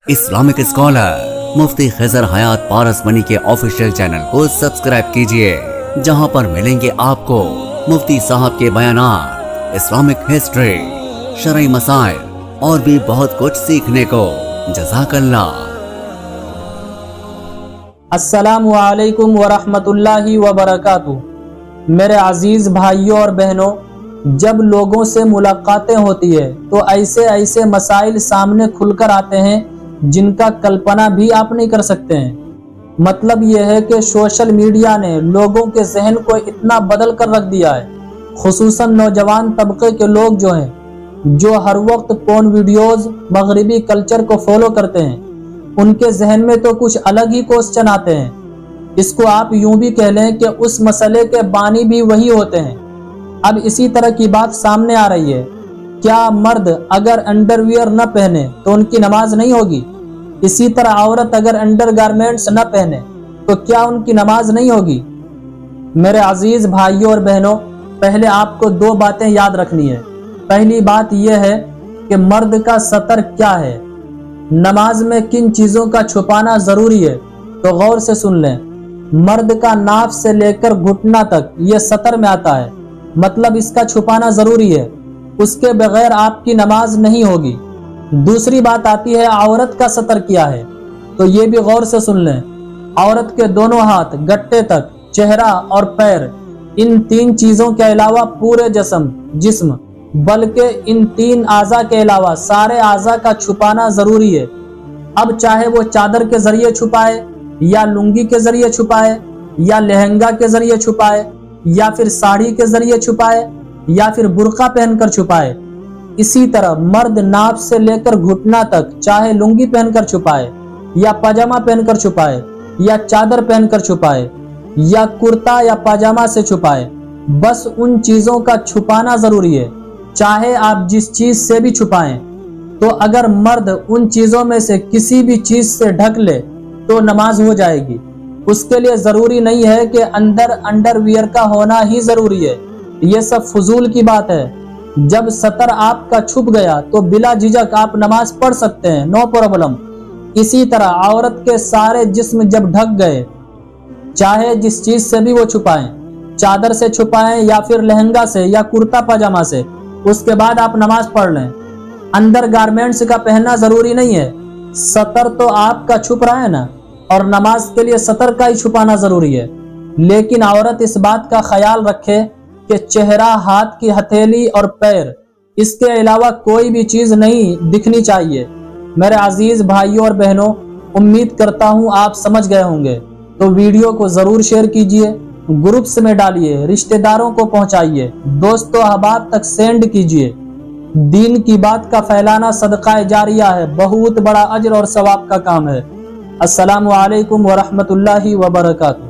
Islamic scholar मुफ्ती खिजर हयात पारस money के official channel को subscribe कीजिए, जहां पर मिलेंगे आपको मुफ्ती साहब के बयानात, इस्लामिक हिस्ट्री, शरई मसाइल और भी बहुत कुछ सीखने को। जज़ाकल्लाह। अस्सलामु अलैकुम व रहमतुल्लाहि व बरकातुहू। मेरे अजीज भाइयों और बहनों, जब लोगों से मुलाकातें होती है तो ऐसे ऐसे मसाइल सामने खुलकर आते हैं जिनका कल्पना भी आप नहीं कर सकते हैं। मतलब यह है कि सोशल मीडिया ने लोगों के जहन को इतना बदल कर रख दिया है, खुसूसन नौजवान तबके के लोग जो हैं, जो हर वक्त पोर्न वीडियोस, मगरिबी कल्चर को फॉलो करते हैं, उनके जहन में तो कुछ अलग ही क्वेश्चन आते हैं। इसको आप यूं भी कह लें कि उस मसले के बानी भी वही होते हैं। अब इसी तरह की बात सामने आ रही है, क्या मर्द अगर अंडरवियर न पहने तो उनकी नमाज नहीं होगी? इसी तरह औरत अगर अंडरगारमेंट्स न पहने तो क्या उनकी नमाज नहीं होगी? मेरे अजीज भाइयों और बहनों, पहले आपको दो बातें याद रखनी है। पहली बात यह है कि मर्द का सतर क्या है, नमाज में किन चीजों का छुपाना जरूरी है, तो गौर से सुन लें। मर्द का नाफ से लेकर घुटना तक ये सतर में आता है, मतलब इसका छुपाना जरूरी है, उसके बगैर आपकी नमाज नहीं होगी। दूसरी बात आती है औरत का सतर क्या है, तो ये भी गौर से सुन लें। औरत के दोनों हाथ, गट्टे तक, चेहरा और पैर, इन तीन चीजों के अलावा पूरे जिस्म बल्कि इन तीन आज़ा के अलावा सारे आज़ा का छुपाना जरूरी है। अब चाहे वो चादर के जरिए छुपाए, या लुंगी के जरिए छुपाए, या लहंगा के जरिए छुपाए, या फिर साड़ी के जरिए छुपाए, या फिर बुर्का पहनकर छुपाए। इसी तरह मर्द नाभ से लेकर घुटना तक चाहे लुंगी पहनकर छुपाए, या पाजामा पहनकर छुपाए, या चादर पहनकर छुपाए, या कुर्ता या पाजामा से छुपाए, बस उन चीजों का छुपाना जरूरी है, चाहे आप जिस चीज से भी छुपाएं। तो अगर मर्द उन चीजों में से किसी भी चीज से ढक ले तो नमाज हो जाएगी। उसके लिए जरूरी नहीं है कि अंदर अंडरवियर का होना ही जरूरी है, ये सब फजूल की बात है। जब सतर आपका छुप गया तो बिला झिझक आप नमाज पढ़ सकते हैं, नो प्रॉब्लम। इसी तरह औरत के सारे जिस्म जब ढक गए, चाहे जिस चीज से भी वो छुपाएं, चादर से छुपाएं या फिर लहंगा से या कुर्ता पाजामा से, उसके बाद आप नमाज पढ़ लें। अंदर गारमेंट्स का पहनना जरूरी नहीं है, सतर तो आपका छुप रहा है ना, और नमाज के लिए सतर का ही छुपाना जरूरी है। लेकिन औरत इस बात का ख्याल रखे कि चेहरा, हाथ की हथेली और पैर, इसके अलावा कोई भी चीज नहीं दिखनी चाहिए। मेरे अजीज भाइयों और बहनों, उम्मीद करता हूं आप समझ गए होंगे। तो वीडियो को जरूर शेयर कीजिए, ग्रुप्स में डालिए, रिश्तेदारों को पहुंचाइए, दोस्तों अहबाब तक सेंड कीजिए। दीन की बात का फैलाना सदका जारिया है, बहुत बड़ा अजर और सवाब का काम है। अस्सलामु अलैकुम व रहमतुल्लाहि व बरकातुहू।